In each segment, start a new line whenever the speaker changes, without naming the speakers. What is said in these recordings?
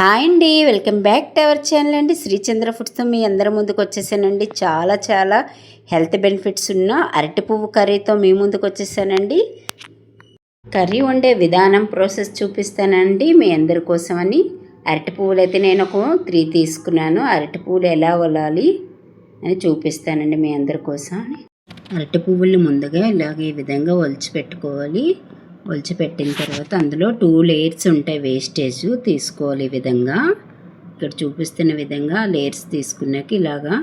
Hi అండి, welcome back to our channel అండి. శ్రీచంద్ర ఫుడ్స్తో మీ అందరి ముందుకు వచ్చేసానండి. చాలా హెల్త్ బెనిఫిట్స్ ఉన్న అరటి పువ్వు కర్రీతో మీ ముందుకు వచ్చేసానండి. కర్రీ వండే విధానం ప్రాసెస్ చూపిస్తానండి మీ అందరి కోసమని. అరటి పువ్వులు అయితే నేను ఒక 3 తీసుకున్నాను. అరటి పువ్వులు ఎలా వలాలి అని చూపిస్తానండి మీ అందరి కోసం. అరటి పువ్వుల్ని ముందుగా ఇలాగే ఈ విధంగా ఒలిచి పెట్టుకోవాలి. ఒలిచిపెట్టిన తర్వాత అందులో 2 లేయర్స్ ఉంటాయి, వేస్టేజ్ తీసుకోవాలి. ఈ విధంగా ఇక్కడ చూపిస్తున్న విధంగా లేయర్స్ తీసుకున్నాక ఇలాగా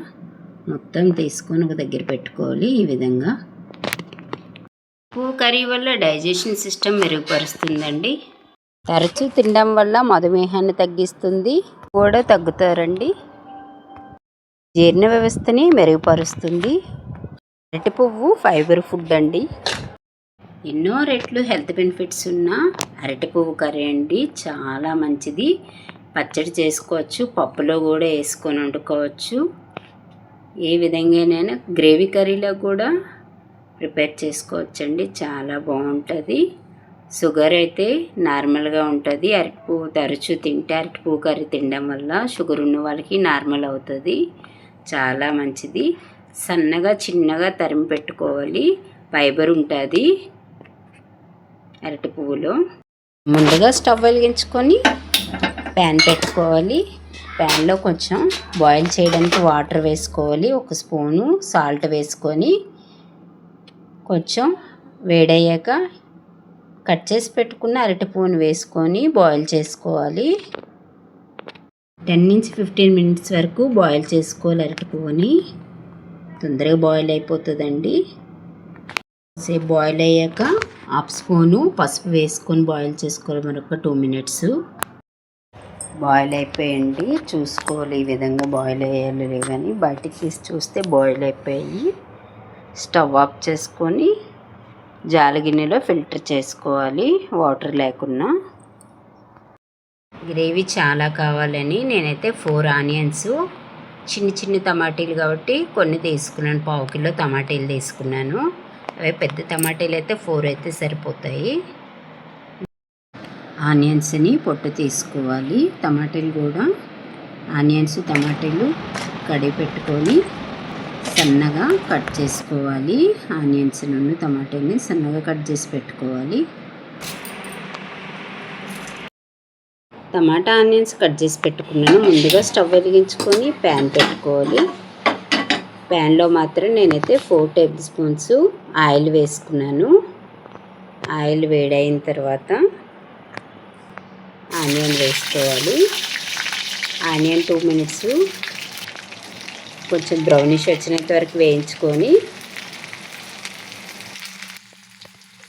మొత్తం తీసుకొని ఒక దగ్గర పెట్టుకోవాలి. ఈ విధంగా పువ్వు కర్రీ వల్ల డైజెషన్ సిస్టమ్ మెరుగుపరుస్తుందండి. తరచూ తినడం వల్ల మధుమేహాన్ని తగ్గిస్తుంది, కూడా తగ్గుతారండి. జీర్ణ వ్యవస్థని మెరుగుపరుస్తుంది. అరటి పువ్వు ఫైబర్ ఫుడ్ అండి. ఎన్నో రెట్లు హెల్త్ బెనిఫిట్స్ ఉన్న అరటి పువ్వు కర్రీ అండి, చాలా మంచిది. పచ్చడి చేసుకోవచ్చు, పప్పులో కూడా వేసుకొని వండుకోవచ్చు. ఏ విధంగానైనా గ్రేవీ కర్రీలో కూడా ప్రిపేర్ చేసుకోవచ్చండి, చాలా బాగుంటుంది. షుగర్ అయితే నార్మల్గా ఉంటుంది. అరటి పువ్వు తరచూ తింటే అరటి పువ్వు కర్రీ తినడం వల్ల షుగర్ ఉన్న వాళ్ళకి నార్మల్ అవుతుంది, చాలా మంచిది. సన్నగా చిన్నగా తరిమి పెట్టుకోవాలి, ఫైబర్ ఉంటుంది అరటి పువ్వులో. ముందుగా స్టవ్ వెలిగించుకొని ప్యాన్ పెట్టుకోవాలి. ప్యాన్లో కొంచెం బాయిల్ చేయడానికి వాటర్ వేసుకోవాలి. 1 స్పూను సాల్ట్ వేసుకొని కొంచెం వేడయ్యాక కట్ చేసి పెట్టుకున్న అరటి పువ్వును వేసుకొని బాయిల్ చేసుకోవాలి. 10 నుంచి 15 మినిట్స్ వరకు బాయిల్ చేసుకోవాలి. అరటి పువ్వుని తొందరగా బాయిల్ అయిపోతుందండి. సేపు బాయిల్ అయ్యాక 1/2 స్పూను పసుపు వేసుకొని బాయిల్ చేసుకోవాలి. మరొక 2 మినిట్స్. బాయిల్ అయిపోయండి, చూసుకోవాలి ఈ విధంగా బాయిల్ అయ్యాలి కానీ బయటికి తీసి చూస్తే బాయిల్ అయిపోయి స్టవ్ ఆఫ్ చేసుకొని జాలి గిన్నెలో ఫిల్టర్ చేసుకోవాలి, వాటర్ లేకుండా. గ్రేవీ చాలా కావాలని నేనైతే 4 ఆనియన్స్, చిన్న టమాటీలు కాబట్టి కొన్ని తీసుకున్నాను. 1/2 కిలో టమాటీలు తీసుకున్నాను. అవి పెద్ద టమాటీలు అయితే 4 అయితే సరిపోతాయి. ఆనియన్స్ని పొట్టు తీసుకోవాలి. టమాటీలు కూడా ఆనియన్స్ టమాటీలు కడిగి పెట్టుకొని సన్నగా కట్ చేసుకోవాలి. ఆనియన్స్ నుండి టమాటీని సన్నగా కట్ చేసి పెట్టుకోవాలి. టమాటా ఆనియన్స్ కట్ చేసి పెట్టుకున్నాను. ముందుగా స్టవ్ వెలిగించుకొని ప్యాన్ పెట్టుకోవాలి. ప్యాన్లో మాత్రం నేనైతే 4 టేబుల్ స్పూన్స్ ఆయిల్ వేసుకున్నాను. ఆయిల్ వేడైన తర్వాత ఆనియన్ వేసుకోవాలి. ఆనియన్ 2 మినిట్స్ కొంచెం బ్రౌనిష్ వచ్చినంత వరకు వేయించుకొని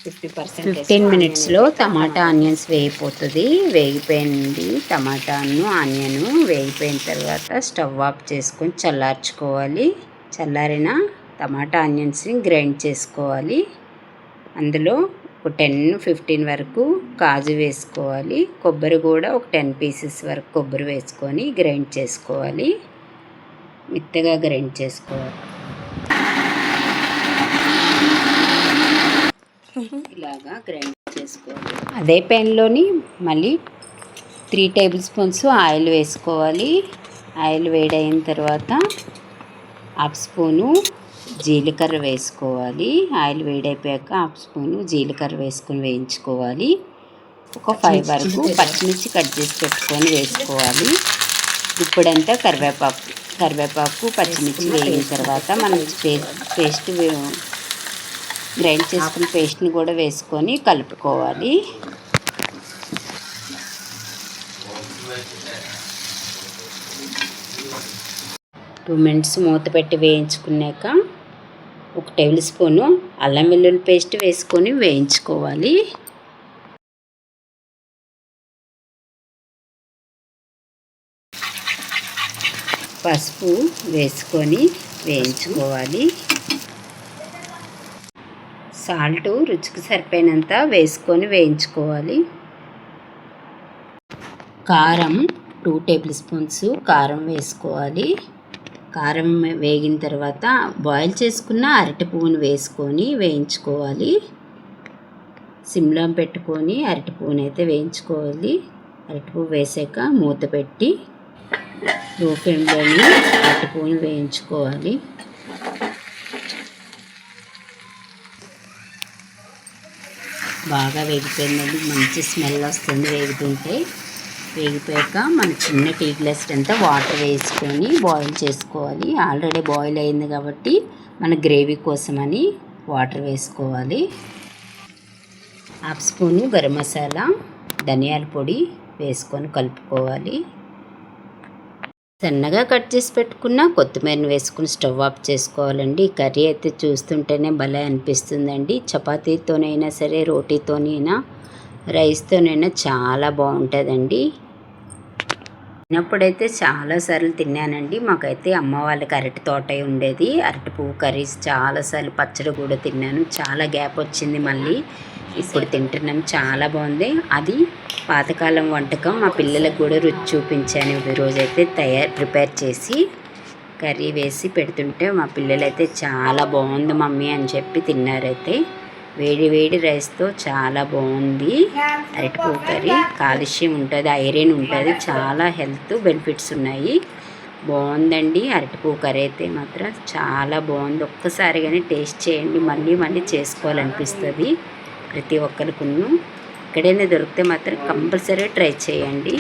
15 మినిట్స్లో టమాటా ఆనియన్స్ వేగిపోతుంది. వేగిపోయింది టమాటాను ఆనియన్ వేగిపోయిన తర్వాత స్టవ్ ఆఫ్ చేసుకొని చల్లార్చుకోవాలి. చల్లారిన టమాటా ఆనియన్స్ని గ్రైండ్ చేసుకోవాలి. అందులో ఒక 10-15 వరకు కాజు వేసుకోవాలి. కొబ్బరి కూడా ఒక 10 పీసెస్ వరకు కొబ్బరి వేసుకొని గ్రైండ్ చేసుకోవాలి, మెత్తగా గ్రైండ్ చేసుకోవాలి. ఇలాగా గ్రైండ్ చేసుకోవాలి. అదే ప్యాన్లోని మళ్ళీ 3 టేబుల్ స్పూన్స్ ఆయిల్ వేసుకోవాలి. ఆయిల్ వేడైన తర్వాత 1/2 స్పూను జీలకర్ర వేసుకోవాలి. ఆయిల్ వేడైపోయాక 1/2 స్పూను జీలకర్ర వేసుకొని వేయించుకోవాలి. ఒక 5 వరకు పచ్చిమిర్చి కట్ చేసి పెట్టుకొని వేసుకోవాలి. ఇప్పుడంతా కరివేపాకు పచ్చిమిర్చి వేగిన తర్వాత మనం పేస్ట్ గ్రైండ్ చేసుకున్న పేస్ట్ని కూడా వేసుకొని కలుపుకోవాలి. టూ మినిట్స్ మూత పెట్టి వేయించుకున్నాక 1 టేబుల్ స్పూను అల్లం వెల్లుల్లి పేస్ట్ వేసుకొని వేయించుకోవాలి. పసుపు వేసుకొని వేయించుకోవాలి. సాల్ట్ రుచికి సరిపోయినంత వేసుకొని వేయించుకోవాలి. కారం 2 టేబుల్ స్పూన్స్ కారం వేసుకోవాలి. కారం వేగిన తర్వాత బాయిల్ చేసుకున్న అరటి పువ్వును వేసుకొని వేయించుకోవాలి. సిమ్లో పెట్టుకొని అరటి పువ్వును అయితే వేయించుకోవాలి. అరటిపువ్వు వేసాక మూత పెట్టి లో ఫ్లేమ్లోని అరటిపువ్వుని వేయించుకోవాలి. బాగా వేగిపోయిందండి, మంచి స్మెల్ వస్తుంది వేగుతుంటే. వేగిపోయాక మన చిన్న టీ గ్లాస్ అంతా వాటర్ వేసుకొని బాయిల్ చేసుకోవాలి. ఆల్రెడీ బాయిల్ అయింది కాబట్టి మన గ్రేవీ కోసమని వాటర్ వేసుకోవాలి. హాఫ్ స్పూను గరం మసాలా, ధనియాల పొడి వేసుకొని కలుపుకోవాలి. సన్నగా కట్ చేసి పెట్టుకున్న కొత్తిమీరని వేసుకుని స్టవ్ ఆఫ్ చేసుకోవాలండి. ఈ కర్రీ అయితే చూస్తుంటేనే భలే అనిపిస్తుందండి. చపాతీతోనైనా సరే, రోటీతోనైనా, రైస్తోనైనా చాలా బాగుంటుందండి. చిన్నప్పుడైతే చాలాసార్లు తిన్నానండి. మాకైతే అమ్మ వాళ్ళకి అరటి తోట ఉండేది. అరటి పువ్వు కర్రీస్ చాలాసార్లు, పచ్చడి కూడా తిన్నాను. చాలా గ్యాప్ వచ్చింది, మళ్ళీ ఇప్పుడు తింటున్నాం. చాలా బాగుంది. అది పాతకాలం వంటకం. మా పిల్లలకు కూడా రుచి చూపించాను ఈరోజైతే ప్రిపేర్ చేసి కర్రీ వేసి పెడుతుంటే మా పిల్లలైతే చాలా బాగుంది మమ్మీ అని చెప్పి తిన్నారైతే. వేడి వేడి రైస్తో చాలా బాగుంది. అరటిపువ్వు కర్రీ కాల్షియం ఉంటుంది, ఐరన్ ఉంటుంది, చాలా హెల్త్ బెనిఫిట్స్ ఉన్నాయి. బాగుందండి. అరటిపువ్వు కర్రీ అయితే మాత్రం చాలా బాగుంది. ఒక్కసారి కానీ టేస్ట్ చేయండి, మళ్ళీ మళ్ళీ చేసుకోవాలనిపిస్తుంది ప్రతి ఒక్కరికి. ఎక్కడైనా దొరికితే మాత్రం కంపల్సరీ ట్రై చేయండి.